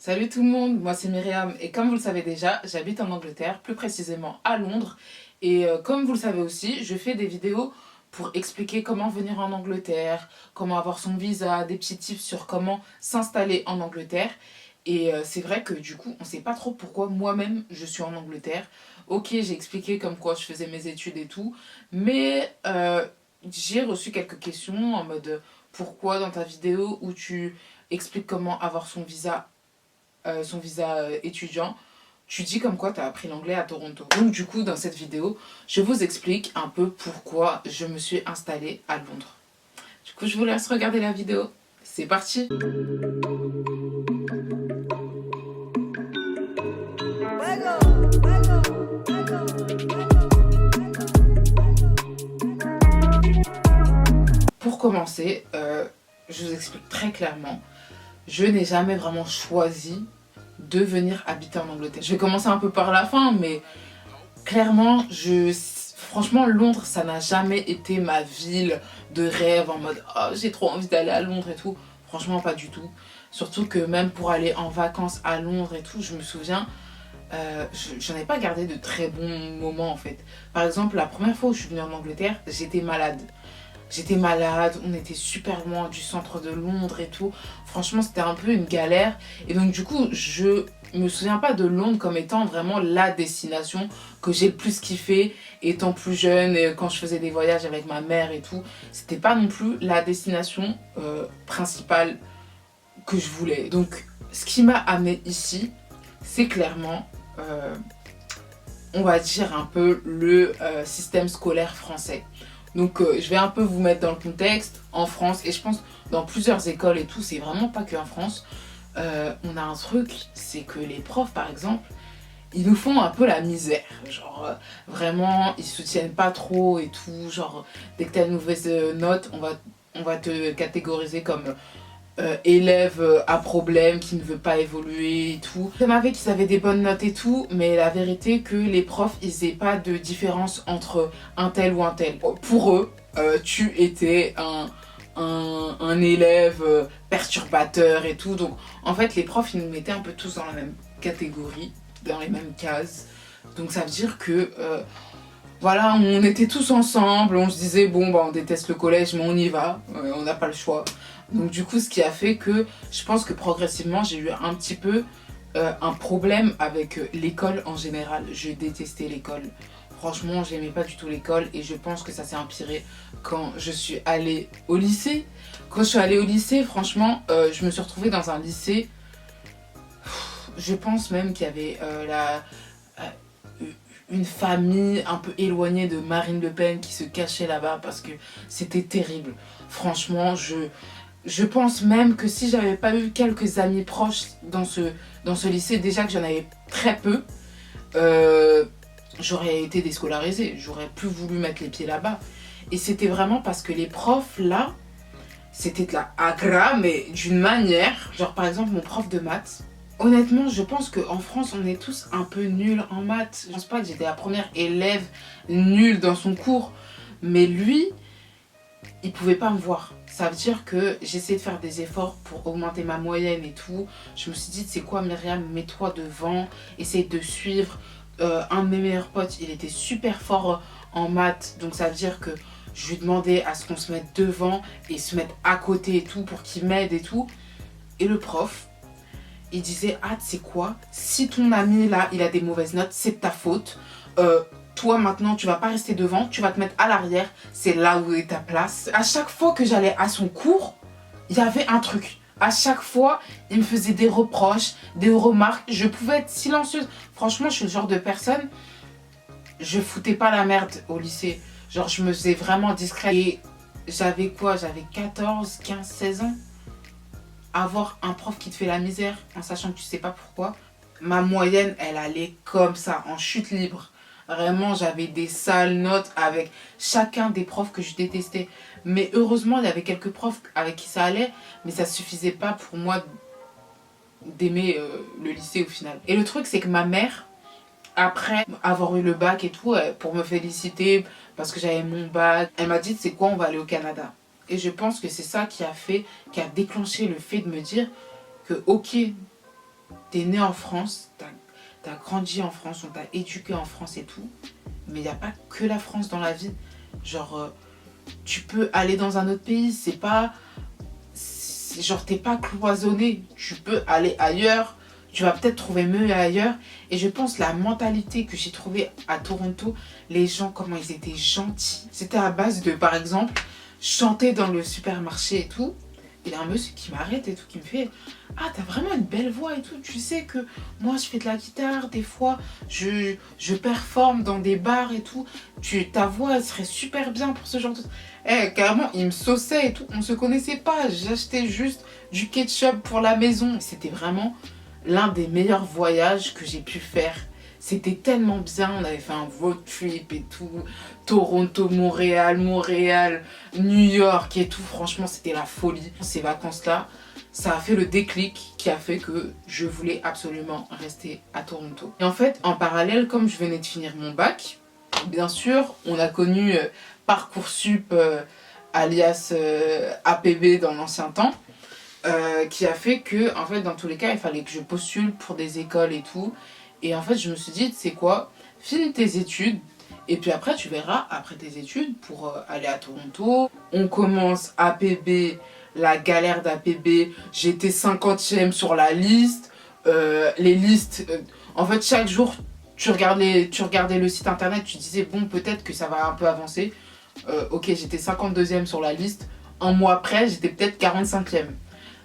Salut tout le monde, moi c'est Myriam et comme vous le savez déjà, j'habite en Angleterre, plus précisément à Londres. Et comme vous le savez aussi, je fais des vidéos pour expliquer comment venir en Angleterre, comment avoir son visa, des petits tips sur comment s'installer en Angleterre. Et c'est vrai que du coup, on sait pas trop pourquoi moi-même je suis en Angleterre. Ok, j'ai expliqué comme quoi je faisais mes études et tout, mais j'ai reçu quelques questions en mode pourquoi dans ta vidéo où tu expliques comment avoir son visa étudiant, tu dis comme quoi tu as appris l'anglais à Toronto. Donc du coup, dans cette vidéo, je vous explique un peu pourquoi je me suis installée à Londres. Du coup, je vous laisse regarder la vidéo. C'est parti! Pour commencer, je vous explique très clairement, je n'ai jamais vraiment choisi de venir habiter en Angleterre. Je vais commencer un peu par la fin, mais clairement, franchement, Londres, ça n'a jamais été ma ville de rêve en mode oh, j'ai trop envie d'aller à Londres et tout. Franchement, pas du tout. Surtout que même pour aller en vacances à Londres et tout, je me souviens, j'en ai pas gardé de très bons moments en fait. Par exemple, la première fois où je suis venue en Angleterre, j'étais malade. J'étais malade, on était super loin du centre de Londres et tout. Franchement, c'était un peu une galère. Et donc, du coup, je me souviens pas de Londres comme étant vraiment la destination que j'ai le plus kiffé étant plus jeune et quand je faisais des voyages avec ma mère et tout. C'était pas non plus la destination principale que je voulais. Donc, ce qui m'a amené ici, c'est clairement, on va dire un peu le système scolaire français. Donc je vais un peu vous mettre dans le contexte. En France, et je pense dans plusieurs écoles et tout, c'est vraiment pas qu'en France, on a un truc, c'est que les profs par exemple, ils nous font un peu la misère. Genre vraiment, ils soutiennent pas trop et tout. Genre dès que t'as une mauvaise note, on va te catégoriser comme élève à problème, qui ne veut pas évoluer et tout. Ça m'avait qu'ils avaient des bonnes notes et tout, mais la vérité que les profs, ils aient pas de différence entre un tel ou un tel. Pour eux, tu étais un élève perturbateur et tout. Donc en fait, les profs, ils nous mettaient un peu tous dans la même catégorie, dans les mêmes cases. Donc ça veut dire que voilà, on était tous ensemble, on se disait bon bah on déteste le collège mais on y va, on n'a pas le choix. Donc du coup ce qui a fait que je pense que progressivement j'ai eu un petit peu un problème avec l'école en général. Je détestais l'école. Franchement j'aimais pas du tout l'école et je pense que ça s'est empiré quand je suis allée au lycée. Quand je suis allée au lycée, franchement je me suis retrouvée dans un lycée, je pense même qu'il y avait une famille un peu éloignée de Marine Le Pen qui se cachait là-bas parce que c'était terrible. Franchement, je pense même que si j'avais pas eu quelques amis proches dans ce lycée, déjà que j'en avais très peu, j'aurais été déscolarisée. J'aurais plus voulu mettre les pieds là-bas. Et c'était vraiment parce que les profs là, c'était de la agra, mais d'une manière. Genre par exemple mon prof de maths. Honnêtement, je pense qu'en France, on est tous un peu nuls en maths. Je pense pas que j'étais la première élève nulle dans son cours. Mais lui, il pouvait pas me voir. Ça veut dire que j'essayais de faire des efforts pour augmenter ma moyenne et tout. Je me suis dit, c'est quoi Myriam, mets-toi devant, essaye de suivre. Un de mes meilleurs potes, il était super fort en maths. Donc ça veut dire que je lui demandais à ce qu'on se mette devant et se mette à côté et tout pour qu'il m'aide et tout. Et le prof, il disait ah tu sais quoi, si ton ami là il a des mauvaises notes, c'est de ta faute, toi maintenant tu vas pas rester devant, tu vas te mettre à l'arrière, c'est là où est ta place. À chaque fois que j'allais à son cours, il y avait un truc. À chaque fois, il me faisait des reproches, des remarques. Je pouvais être silencieuse. Franchement, je suis le genre de personne, je foutais pas la merde au lycée. Genre, je me faisais vraiment discrète. Et j'avais quoi? J'avais 14, 15, 16 ans. Avoir un prof qui te fait la misère en sachant que tu sais pas pourquoi. Ma moyenne, elle allait comme ça, en chute libre. Vraiment, j'avais des sales notes avec chacun des profs que je détestais. Mais heureusement, il y avait quelques profs avec qui ça allait, mais ça suffisait pas pour moi d'aimer le lycée au final. Et le truc, c'est que ma mère, après avoir eu le bac et tout, pour me féliciter parce que j'avais mon bac, elle m'a dit, c'est quoi, on va aller au Canada. Et je pense que c'est ça qui a déclenché le fait de me dire que ok, t'es né en France, t'as grandi en France, on t'a éduqué en France et tout, mais il n'y a pas que la France dans la vie. Genre, tu peux aller dans un autre pays, genre, t'es pas cloisonné, tu peux aller ailleurs, tu vas peut-être trouver mieux ailleurs. Et je pense la mentalité que j'ai trouvée à Toronto, les gens, comment ils étaient gentils. C'était à base de, par exemple, chanter dans le supermarché et tout. Il y a un monsieur qui m'arrête et tout, qui me fait « Ah, t'as vraiment une belle voix et tout. Tu sais que moi, je fais de la guitare. Des fois, je performe dans des bars et tout. Ta voix, elle serait super bien pour ce genre de... » Carrément, il me sauçait et tout. On se connaissait pas. J'achetais juste du ketchup pour la maison. C'était vraiment l'un des meilleurs voyages que j'ai pu faire. C'était tellement bien, on avait fait un road trip et tout, Toronto, Montréal, New York et tout, franchement c'était la folie. Ces vacances-là, ça a fait le déclic qui a fait que je voulais absolument rester à Toronto. Et en fait, en parallèle, comme je venais de finir mon bac, bien sûr, on a connu Parcoursup, alias APB dans l'ancien temps, qui a fait que, en fait, dans tous les cas, il fallait que je postule pour des écoles et tout. Et en fait, je me suis dit, tu sais quoi, finis tes études, et puis après, tu verras, après tes études, pour aller à Toronto. On commence APB, la galère d'APB. J'étais 50e sur la liste. Les listes, en fait, chaque jour, tu regardais le site internet, tu disais, bon, peut-être que ça va un peu avancer. Ok, j'étais 52e sur la liste. Un mois après, j'étais peut-être 45e.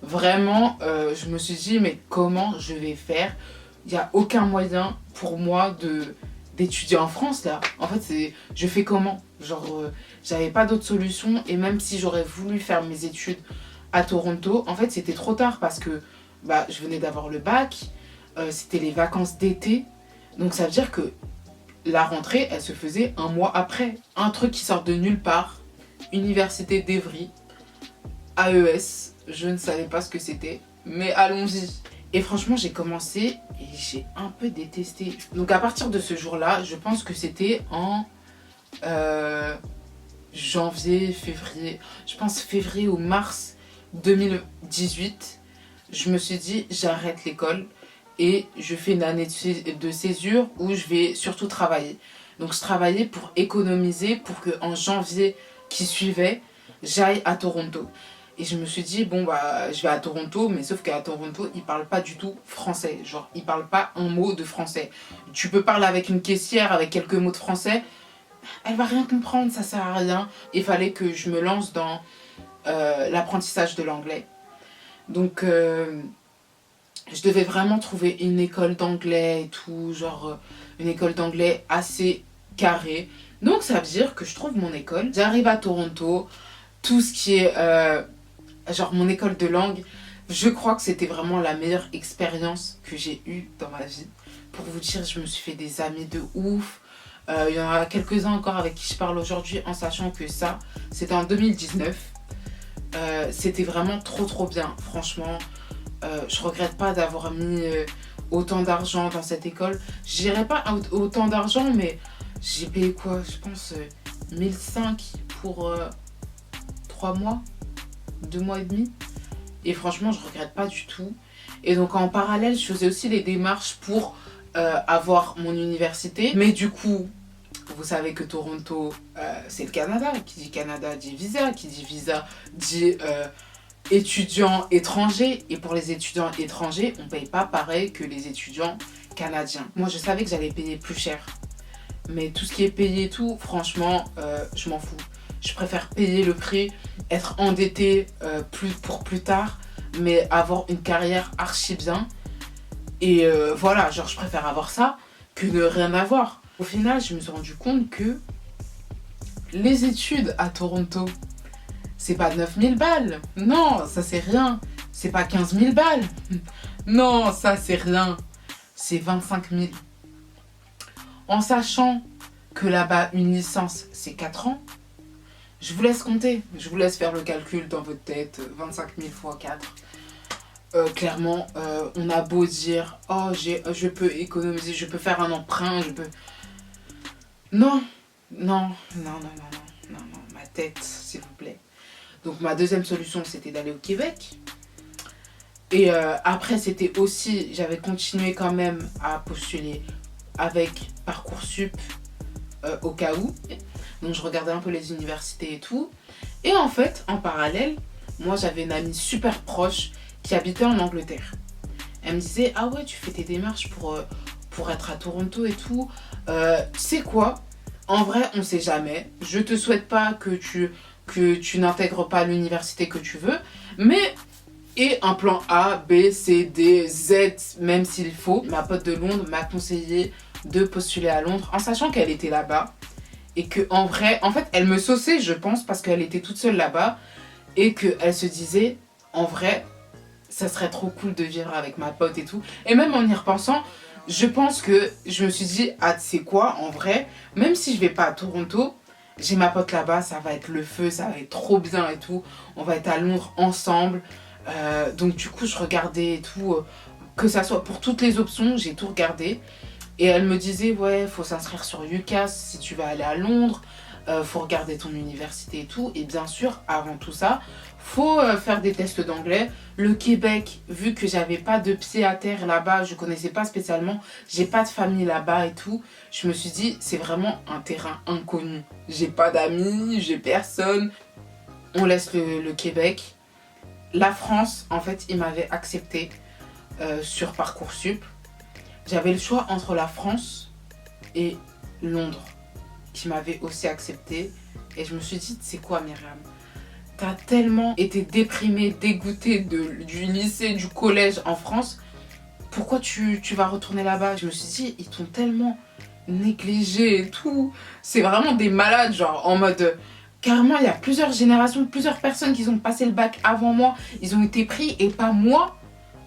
Vraiment, je me suis dit, mais comment je vais faire ? Il n'y a aucun moyen pour moi d'étudier en France là. En fait, je fais comment? Genre, j'avais pas d'autre solution. Et même si j'aurais voulu faire mes études à Toronto, en fait, c'était trop tard parce que je venais d'avoir le bac. C'était les vacances d'été. Donc ça veut dire que la rentrée, elle se faisait un mois après. Un truc qui sort de nulle part. Université d'Evry. AES. Je ne savais pas ce que c'était. Mais allons-y. Et franchement, j'ai commencé et j'ai un peu détesté. Donc à partir de ce jour-là, je pense que c'était en janvier, février. Je pense février ou mars 2018. Je me suis dit, j'arrête l'école et je fais une année de césure où je vais surtout travailler. Donc je travaillais pour économiser pour qu'en janvier qui suivait, j'aille à Toronto. Et je me suis dit, bon, je vais à Toronto, mais sauf qu'à Toronto, ils parlent pas du tout français. Genre, ils parlent pas un mot de français. Tu peux parler avec une caissière, avec quelques mots de français, elle va rien comprendre, ça sert à rien. Il fallait que je me lance dans l'apprentissage de l'anglais. Donc, je devais vraiment trouver une école d'anglais et tout, genre une école d'anglais assez carrée. Donc, ça veut dire que je trouve mon école. J'arrive à Toronto, tout ce qui est... genre mon école de langue, je crois que c'était vraiment la meilleure expérience que j'ai eue dans ma vie. Pour vous dire, je me suis fait des amis de ouf. Il y en a quelques-uns encore avec qui je parle aujourd'hui en sachant que ça, c'était en 2019. C'était vraiment trop bien. Franchement, je regrette pas d'avoir mis autant d'argent dans cette école. Je dirais pas autant d'argent, mais j'ai payé quoi? Je pense 1005 pour 3 mois. 2 mois et demi. Et franchement, je regrette pas du tout. Et donc, en parallèle, je faisais aussi les démarches pour avoir mon université. Mais du coup, vous savez que Toronto, c'est le Canada. Qui dit Canada dit visa. Qui dit visa dit étudiants étrangers. Et pour les étudiants étrangers, on ne paye pas pareil que les étudiants canadiens. Moi, je savais que j'allais payer plus cher. Mais tout ce qui est payé et tout, franchement, je m'en fous. Je préfère payer le prix, être endetté pour plus tard, mais avoir une carrière archi bien. Et voilà, genre je préfère avoir ça que ne rien avoir. Au final, je me suis rendu compte que les études à Toronto, c'est pas 9000 balles. Non, ça c'est rien. C'est pas 15 000 balles. Non, ça c'est rien. C'est 25 000. En sachant que là-bas, une licence, c'est 4 ans. Je vous laisse compter, je vous laisse faire le calcul dans votre tête, 25 000 fois 4. Clairement, on a beau dire, oh, je peux économiser, je peux faire un emprunt, je peux... Non, ma tête, s'il vous plaît. Donc ma deuxième solution, c'était d'aller au Québec. Et après, c'était aussi, j'avais continué quand même à postuler avec Parcoursup au cas où. Donc je regardais un peu les universités et tout. Et en fait, en parallèle, moi j'avais une amie super proche qui habitait en Angleterre. Elle me disait, ah ouais, tu fais tes démarches pour être à Toronto et tout. Tu sais quoi? En vrai, on sait jamais. Je te souhaite pas que tu n'intègres pas l'université que tu veux. Mais, et un plan A, B, C, D, Z, même s'il faut. Ma pote de Londres m'a conseillé de postuler à Londres en sachant qu'elle était là-bas. Et que en vrai, en fait, elle me sauçait, je pense, parce qu'elle était toute seule là-bas. Et qu'elle se disait, en vrai, ça serait trop cool de vivre avec ma pote et tout. Et même en y repensant, je pense que je me suis dit, ah, tu sais quoi, en vrai, même si je vais pas à Toronto, j'ai ma pote là-bas, ça va être le feu, ça va être trop bien et tout. On va être à Londres ensemble. Donc du coup, je regardais et tout, que ça soit pour toutes les options, j'ai tout regardé. Et elle me disait, ouais, faut s'inscrire sur UCAS si tu vas aller à Londres, faut regarder ton université et tout. Et bien sûr, avant tout ça, faut faire des tests d'anglais. Le Québec, vu que j'avais pas de pied à terre là-bas, je connaissais pas spécialement, j'ai pas de famille là-bas et tout, je me suis dit, c'est vraiment un terrain inconnu. J'ai pas d'amis, j'ai personne. On laisse le Québec. La France, en fait, ils m'avaient accepté sur Parcoursup. J'avais le choix entre la France et Londres, qui m'avait aussi accepté. Et je me suis dit, c'est quoi Myriam? T'as tellement été déprimée, dégoûtée du lycée, du collège en France. Pourquoi tu vas retourner là-bas? Je me suis dit, ils t'ont tellement négligé et tout. C'est vraiment des malades, genre en mode... Carrément, il y a plusieurs générations, plusieurs personnes qui ont passé le bac avant moi. Ils ont été pris et pas moi.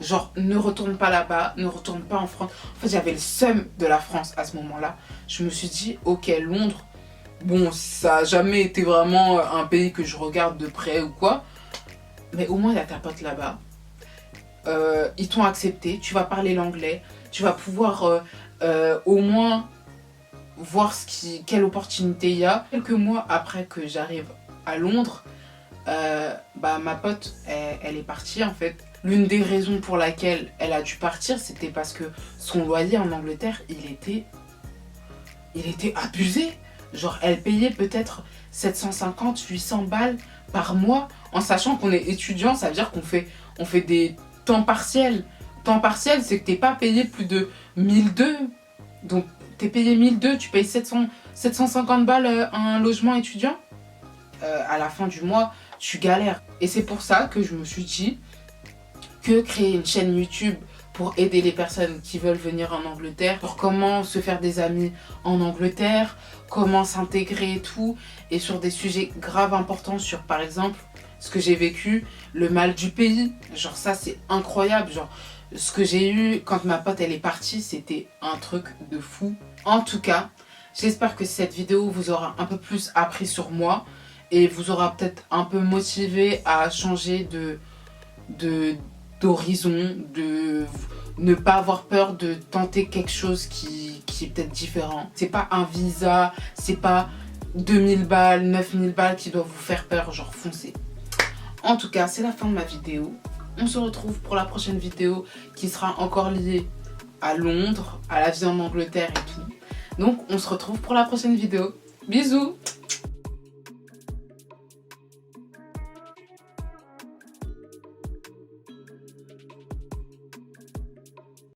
Genre, ne retourne pas là-bas, ne retourne pas en France. En fait, j'avais le seum de la France à ce moment-là. Je me suis dit, ok, Londres, bon, ça n'a jamais été vraiment un pays que je regarde de près ou quoi. Mais au moins, il y a ta pote là-bas. Ils t'ont accepté, tu vas parler l'anglais. Tu vas pouvoir au moins voir quelle opportunité il y a. Quelques mois après que j'arrive à Londres, ma pote, elle est partie en fait. L'une des raisons pour laquelle elle a dû partir, c'était parce que son loyer en Angleterre, il était abusé. Genre, elle payait peut-être 750, 800 balles par mois, en sachant qu'on est étudiant, ça veut dire on fait des temps partiels. Temps partiel, c'est que t'es pas payé plus de 1200. Donc, t'es payé 1200, tu payes 750 balles un logement étudiant. À la fin du mois, tu galères. Et c'est pour ça que je me suis dit que créer une chaîne YouTube pour aider les personnes qui veulent venir en Angleterre, sur comment se faire des amis en Angleterre, comment s'intégrer et tout, et sur des sujets graves importants sur, par exemple, ce que j'ai vécu, le mal du pays. Genre ça, c'est incroyable. Genre, ce que j'ai eu quand ma pote, elle est partie, c'était un truc de fou. En tout cas, j'espère que cette vidéo vous aura un peu plus appris sur moi et vous aura peut-être un peu motivé à changer d'horizon, de ne pas avoir peur de tenter quelque chose qui est peut-être différent. C'est pas un visa, c'est pas 2000 balles, 9000 balles qui doivent vous faire peur, genre foncez. En tout cas, c'est la fin de ma vidéo. On se retrouve pour la prochaine vidéo qui sera encore liée à Londres, à la vie en Angleterre et tout. Donc on se retrouve pour la prochaine vidéo. Bisous!